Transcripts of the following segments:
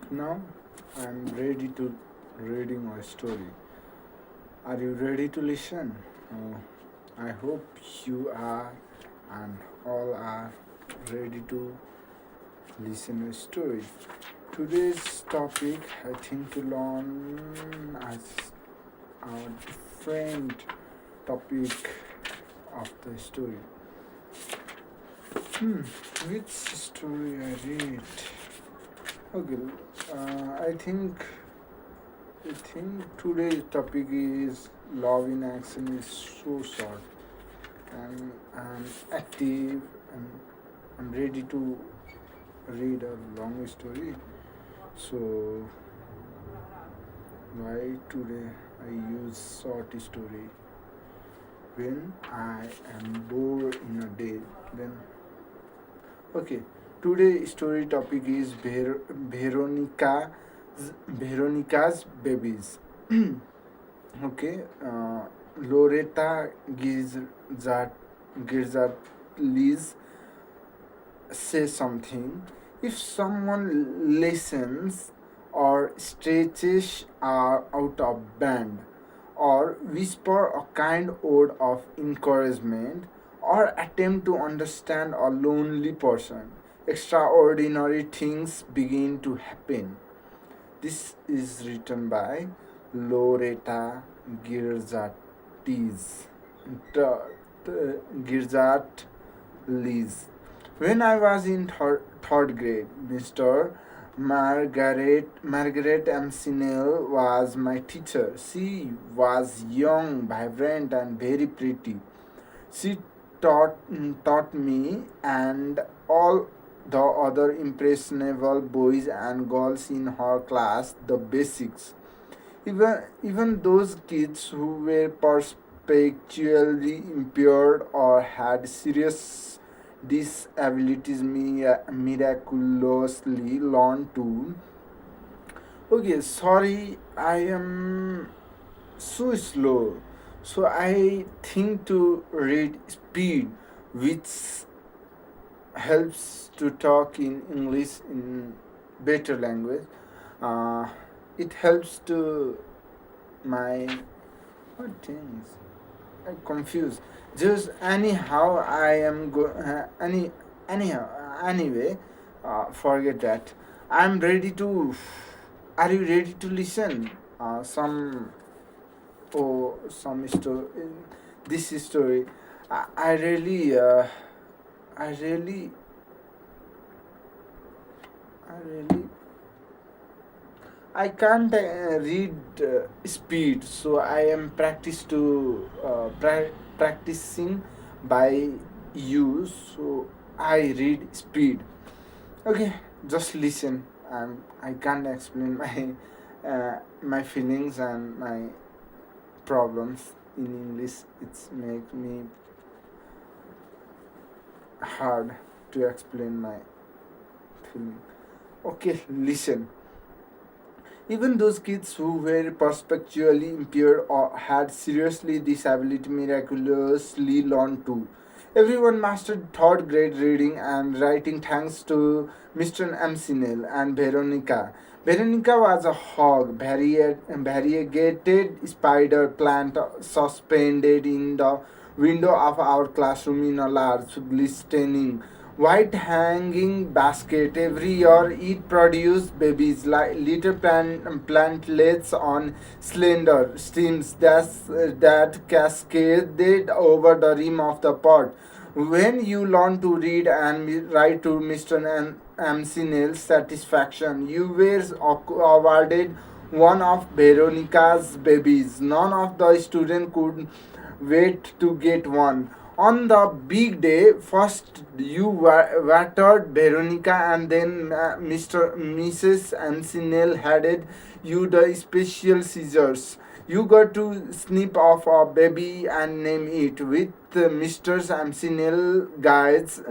Now I'm ready to reading a story. Are you ready to listen? Oh, I hope you are and all are ready to listen a story. Today's topic I think to learn as our different topic of the story. Hmm, which story I read? Okay, I think today's topic is love in action is so short and I'm active and I'm ready to read a long story. So why today I use short story when I am bored in a day. Then okay, today story topic is Veronica's babies. Okay, Loretta Girzat Liz say something. If someone listens or stretches are out of band or whisper a kind word of encouragement or attempt to understand a lonely person, extraordinary things begin to happen. This is written by Loretta Girzatiz. Girzat Liz. When I was in third grade, Mr. Margaret M. Sinel was my teacher. She was young, vibrant, and very pretty. She taught me and all the other impressionable boys and girls in her class the basics. Even those kids who were perpetually impaired or had serious disabilities miraculously learned to. Okay, sorry, I am so slow. So I think to read speed, which helps to talk in English in better language. Uh, it helps to my what things I confused. Just anyhow I am anyhow anyway. Forget that. I'm ready to. Are you ready to listen? Some story. This story. I really. I really. I really I can't read speed, so I am practicing by use. So I read speed. Okay, just listen. I can't explain my feelings and my problems in English. It's make me hard to explain my feeling. Okay, listen. Even those kids who were perpetually impaired or had seriously disability miraculously learned to. Everyone mastered third grade reading and writing thanks to Mr. Amsinel and Veronica. Veronica was a hog, variegated spider plant suspended in the window of our classroom in a large, glistening white hanging basket. Every year it produced babies like little plantlets on slender stems that cascaded over the rim of the pot. When you learn to read and write to Mr. Amsinel's satisfaction, you were awarded one of Veronica's babies. None of the students could wait to get one. On the big day, first you watered Veronica and then Mrs. Ansinel handed you the special scissors. You got to snip off a baby and name it with Mr. Amsinel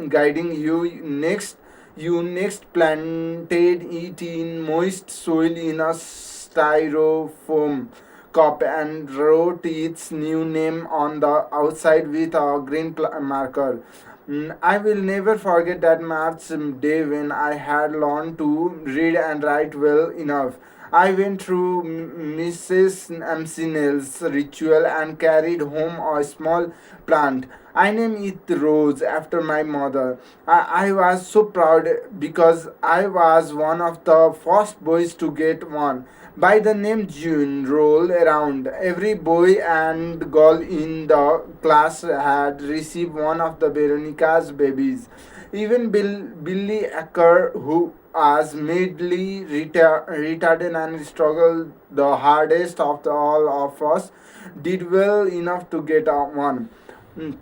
guiding you next. You next planted it in moist soil in a styrofoam cup and wrote its new name on the outside with a green marker. I will never forget that March day when I had learned to read and write well enough. I went through Mrs. Amsinel's ritual and carried home a small plant. I named it Rose after my mother. I was so proud because I was one of the first boys to get one. By the name June rolled around, every boy and girl in the class had received one of the Veronica's babies. Even Billy Acker, who was madly retarded and struggled the hardest of all of us, did well enough to get one. Mm.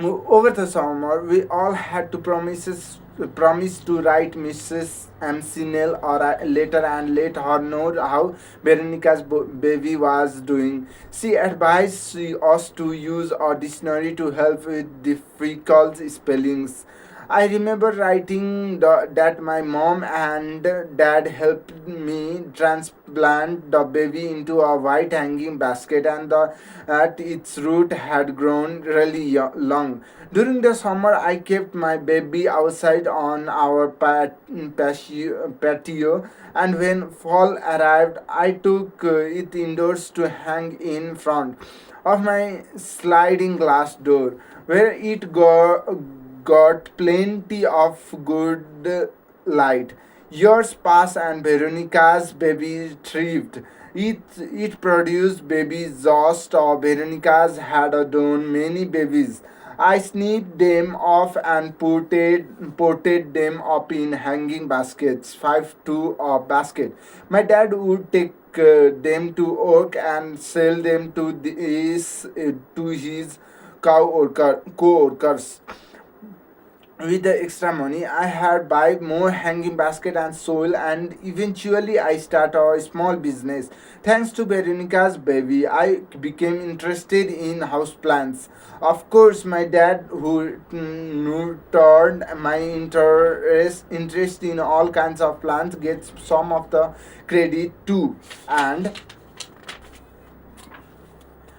Over the summer, we all had to promise to write Mrs. Amsinel or later and let her know how Veronica's baby was doing. She advised us to use a dictionary to help with difficult spellings. I remember writing that my mom and dad helped me transplant the baby into a white hanging basket, and at its root had grown really long. During the summer, I kept my baby outside on our patio, and when fall arrived, I took it indoors to hang in front of my sliding glass door, where it got plenty of good light. Years passed and Veronica's baby thrived. It produced babies just or Veronica's had done many babies. I snipped them off and potted them up in hanging baskets, 5 to a basket. My dad would take them to work and sell them to his co-workers. With the extra money, I had buy more hanging basket and soil, and eventually I start a small business. Thanks to Veronica's baby, I became interested in house plants. Of course, my dad, who nurtured my interest in all kinds of plants, gets some of the credit too. And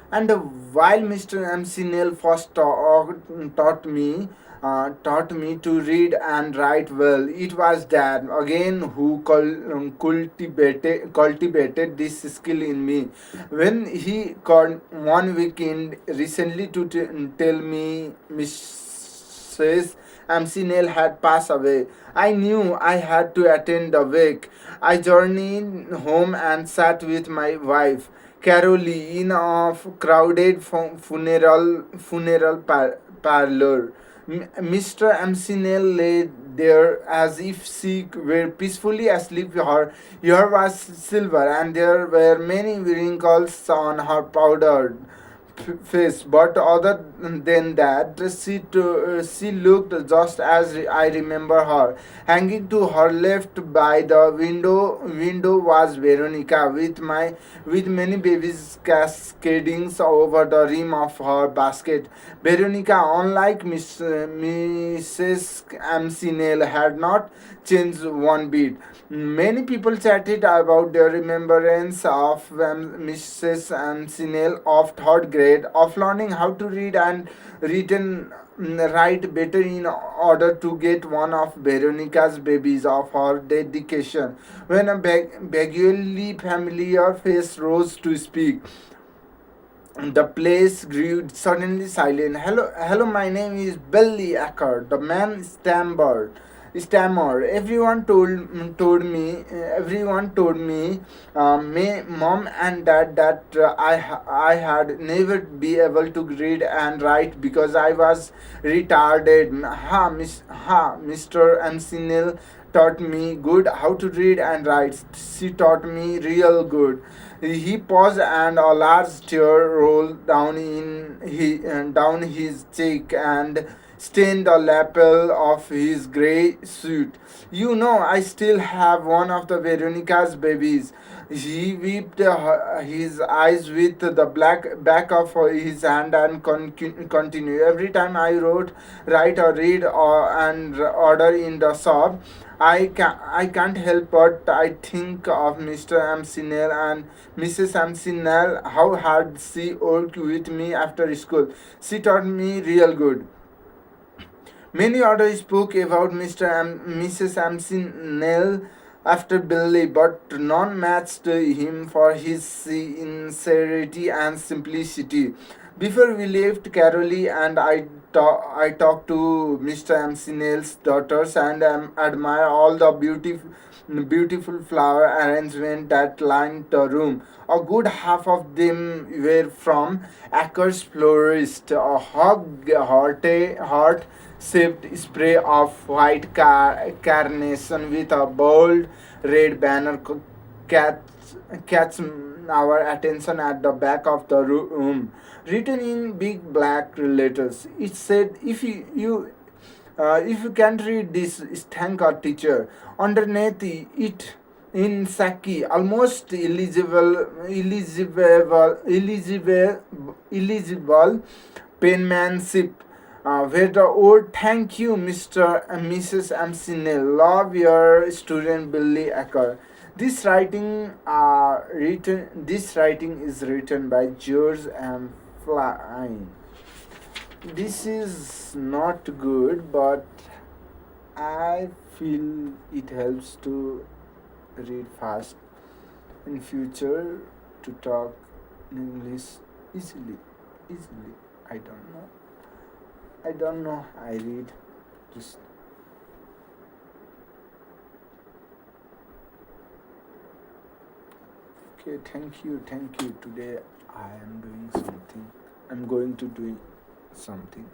while Mr. MC Neil first taught me to read and write well, it was Dad again who cultivated this skill in me. When he called one weekend recently to tell me Mrs. MC Neil had passed away, I knew I had to attend the wake. I journeyed home and sat with my wife Caroli in a crowded funeral parlor. Mr. Amsinel lay there as if she were peacefully asleep. Her hair was silver, and there were many wrinkles on her powdered face, but other than that, she looked just as I remember her. Hanging to her left by the window was Veronica with many babies cascading over the rim of her basket. Veronica, unlike Mrs. Amsinel, had not changed one bit. Many people chatted about their remembrance of Mrs. Amsinel of third grade, of learning how to read and written write better in order to get one of Veronica's babies, of her dedication. When a vaguely familiar face rose to speak, the place grew suddenly silent. Hello, my name is Billy Acker. The man stammered. Everyone told me, my mom and dad, that I had never be able to read and write because I was retarded. Mr. Ansinil taught me good how to read and write. She taught me real good. He paused, and a large tear rolled down his cheek and stained the lapel of his grey suit. You know, I still have one of the Veronica's babies. He wiped his eyes with the black back of his hand and continued. Every time I write or read and order in the shop, I can't help but I think of Mr. Amsinel and Mrs. Amsinel, how hard she worked with me after school. She taught me real good. Many others spoke about Mrs. Ampsinell after Billy, but none matched him for his sincerity and simplicity. Before we left, Carolee and I talked to Mr. Ampsinell's daughters and admire all the beautiful flower arrangement that lined the room. A good half of them were from Acres Florist, a heart shaped spray of white carnation with a bold red banner catch, catch our attention at the back of the room. Written in big black letters, it said, if you can't read this, thank our teacher. Underneath it, in Saki, almost illegible penmanship, where the word "Thank you, Mr. and Mrs. Amsinel. Love your student Billy Acker." This writing is written by George M. Flynn. This is not good, but I feel it helps to read fast in future to talk English easily. Easily. I don't know. I don't know. I read just okay. Thank you. Thank you. Today I am doing something. I'm going to do something.